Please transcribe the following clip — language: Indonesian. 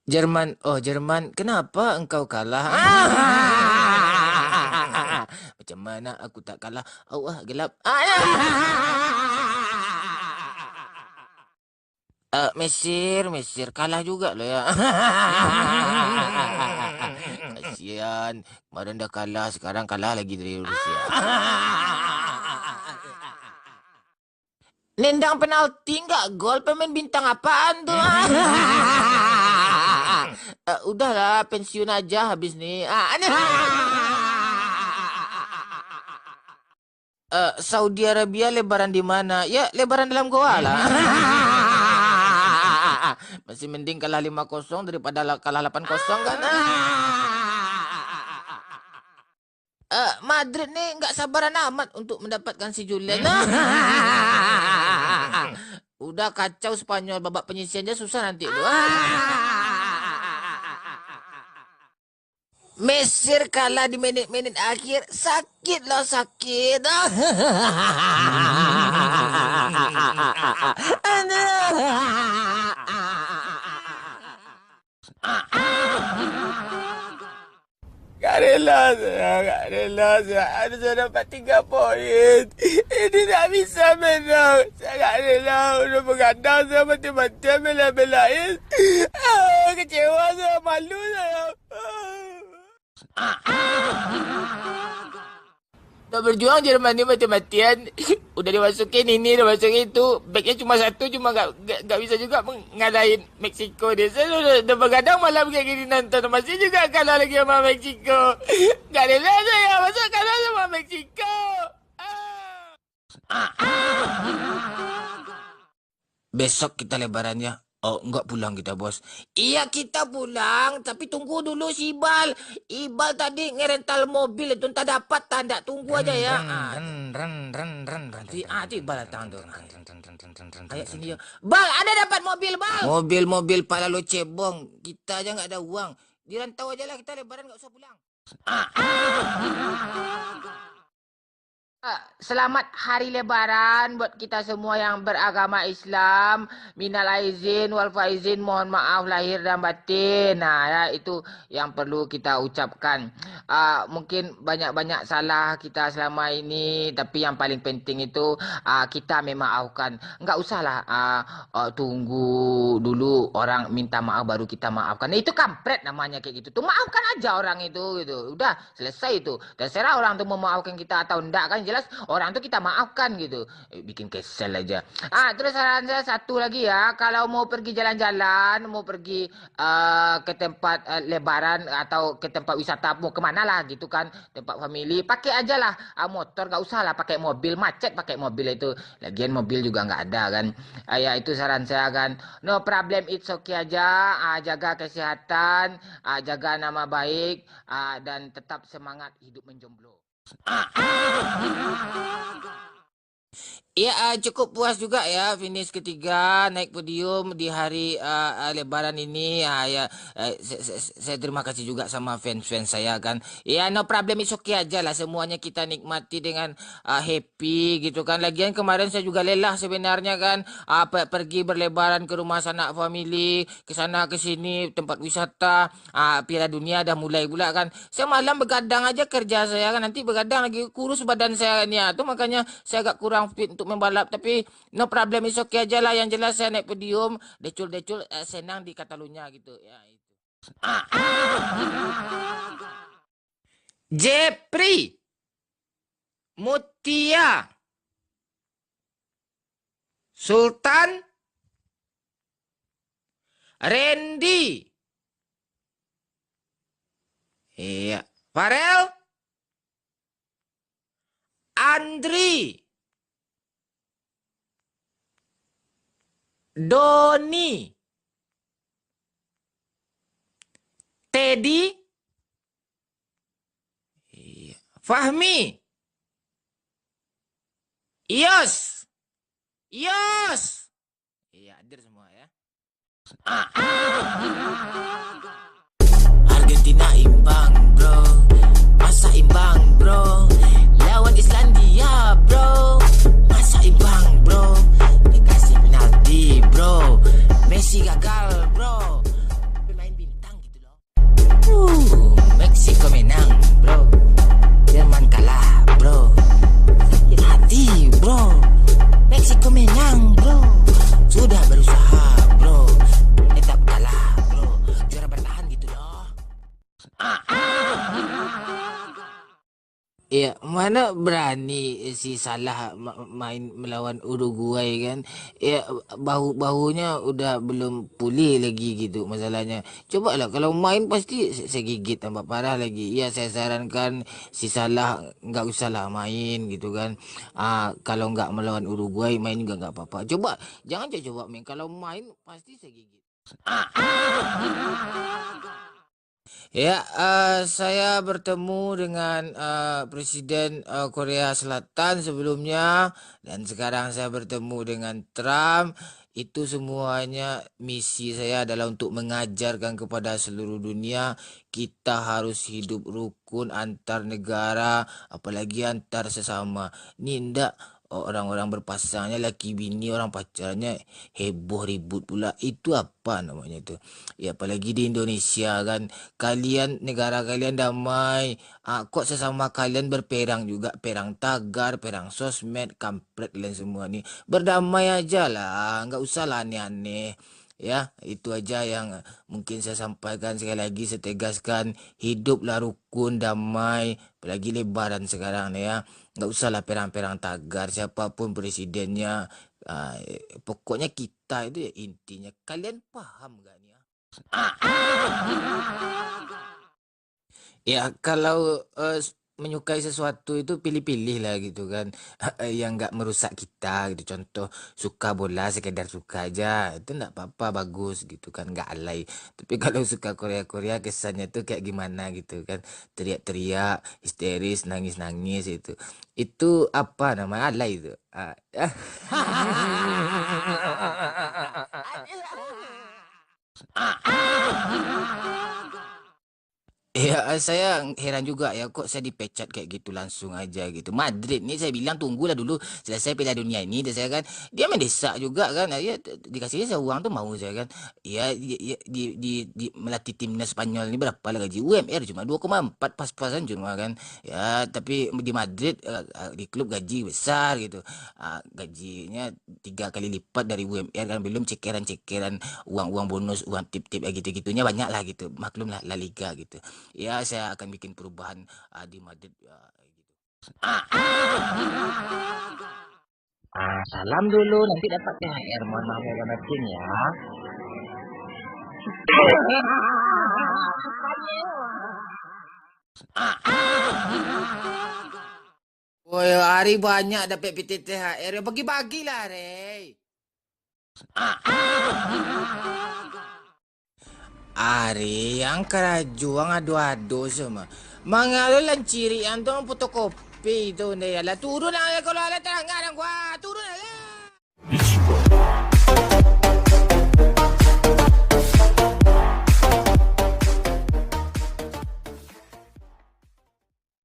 Jerman, oh Jerman, kenapa engkau kalah? Macam mana aku tak kalah? Allah gelap. Mesir, Mesir kalah juga loh ya. Kasihan, kemarin dah kalah, sekarang kalah lagi dari Rusia. Nendang penalti enggak gol, pemain bintang apaan tuh? Udahlah, pensiun aja habis nih. Saudi Arabia lebaran di mana? Ya, lebaran dalam goa lah. Masih mending kalah 5-0 daripada kalah 8-0 kan? Madrid nih nggak sabaran amat untuk mendapatkan si Julen. Udah kacau Spanyol, babak penyisiannya susah nanti lu. Mesir kalah di menit-menit akhir, sakit loh sakit. Gak rela saya, gak rela saya. Harus saya dapat 3 poin. Ini tak bisa menang. Saya gak rela. Udah begadang saya mati-mati bela-belain. Kecewa saya, malu saya. Dah berjuang Jerman ni mati-matian. Udah dimasukin ini, dah masukin itu. Backnya cuma satu, cuma gak bisa juga mengalahin Meksiko dia. Saya dah begadang malam kayak gini nonton. Masih juga kalah lagi sama Meksiko. Gak rela saya, masa kalah sama Meksiko. Besok kita lebarannya. Oh, enggak pulang kita, bos. Iya, kita pulang. Tapi tunggu dulu si Ibal. Ibal tadi ngerental mobil itu. Entah dapat, tanda. Tunggu aja ya. Nanti Ibal datang tuh. Ayo sini ya. Bal, ada dapat mobil, Bal. Mobil pala lo cebong. Kita aja nggak ada uang. Dirantau aja lah kita lebaran, nggak usah pulang. Selamat Hari Lebaran buat kita semua yang beragama Islam. Minal aizin wal faizin, mohon maaf lahir dan batin. Nah, ya, itu yang perlu kita ucapkan. Mungkin banyak-banyak salah kita selama ini, tapi yang paling penting itu kita memaafkan. Enggak usahlah tunggu dulu orang minta maaf baru kita maafkan. Nah, itu kampret namanya kayak gitu. Tuh maafkan aja orang itu gitu. Udah selesai itu. Terserah orang tuh memaafkan kita atau enggak kan, jelas orang tu kita maafkan gitu. Bikin kesel aja. Terus saran saya satu lagi ya, kalau mau pergi jalan-jalan, mau pergi ke tempat lebaran atau ke tempat wisata, mau kemana lah gitu kan, tempat family, pakai aja lah motor, gak usah lah pakai mobil, macet pakai mobil itu. Lagian mobil juga nggak ada kan. Ya itu saran saya kan. No problem, it's okay aja. Jaga kesehatan, jaga nama baik, dan tetap semangat hidup menjomblo. Ya, cukup puas juga ya finish ketiga, naik podium di hari Lebaran ini. Saya terima kasih juga sama fans-fans saya kan. Ya, no problem, it's okay aja lah, semuanya kita nikmati dengan happy gitu kan. Lagian kemarin saya juga lelah sebenarnya kan. Pergi berlebaran ke rumah sanak family, ke sana ke sini, tempat wisata. Piala Dunia dah mulai pula kan. Saya malam begadang aja kerja saya kan. Nanti begadang lagi, kurus badan saya ni. Tuh makanya saya agak kurang fit untuk membalap, tapi no problem, is okay aja lah. Yang jelas saya naik podium, decul-decul senang di Catalunya gitu ya itu. Jepri, Mutia, Sultan, Randy, iya, Farel, Andri, Doni, Teddy, Fahmi, Ios, iya hadir semua ya. Argentina imbang bro, masa imbang bro, lawan Islandia bro, masa imbang bro, dikasih penalti bro, Messi gagal bro, pemain Ya, mana berani si Salah main melawan Uruguay kan? Ya, bahunya udah belum pulih lagi gitu masalahnya. Coba lah kalau main pasti saya gigit tambah parah lagi. Ya, saya sarankan si Salah nggak usah lah main gitu kan. Kalau nggak melawan Uruguay main juga nggak apa-apa. Coba jangan coba main. Kalau main pasti saya gigit. Ya, saya bertemu dengan Presiden Korea Selatan sebelumnya, dan sekarang saya bertemu dengan Trump. Itu semuanya misi saya adalah untuk mengajarkan kepada seluruh dunia kita harus hidup rukun antar negara, apalagi antar sesama. Ini ndak orang-orang berpasangannya laki bini orang pacarnya heboh ribut pula. Itu apa namanya itu? Ya apalagi di Indonesia kan. Kalian, negara kalian damai. Kok sesama kalian berperang juga. Perang tagar, perang sosmed, kampret kalian semua nih. Berdamai aja lah. Nggak usah lah aneh-aneh. Ya, itu aja yang mungkin saya sampaikan. Sekali lagi saya tegaskan. Hiduplah rukun, damai. Apalagi lebaran sekarang nih ya. Nggak usah lah perang-perang tagar. Siapapun presidennya. Pokoknya kita itu ya intinya. Kalian paham gak nih ya? Ya kalau menyukai sesuatu itu pilih-pilih lah gitu kan. Yang nggak merusak kita gitu. Contoh suka bola sekedar suka aja itu nggak apa-apa, bagus gitu kan, nggak alay. Tapi kalau suka Korea-Korea kesannya tuh kayak gimana gitu kan, teriak-teriak, histeris, nangis-nangis itu apa namanya, alay itu. Ya, saya heran juga ya kok saya dipecat kayak gitu langsung aja gitu. Madrid nih saya bilang tunggulah dulu selesai Piala Dunia ini, dan saya kan dia mendesak juga kan. Ya dikasihnya saya uang tuh mau saya kan. Ya melatih timnas Spanyol ini berapa lah gaji UMR cuma 2,4 pas-pasan cuma kan. Ya tapi di Madrid di klub gaji besar gitu. Gajinya 3 kali lipat dari UMR kan, belum cekeran-cekeran, uang-uang bonus, uang tip-tip ya gitu-gitunya banyak lah gitu. Maklum lah La Liga gitu. Ya, saya akan bikin perubahan di Madrid gitu. Salam dulu, nanti dapat THR. Mohon maaf ya batin ya. Woi, hari banyak dapat PTTHR. Ya bagi-bagilah, Rey. Ari yang kerajuang adu-adu semua. Mangalo lang ciri anto ang fotokopi itu na yala. Turun na kalau ala terang gua. Turun na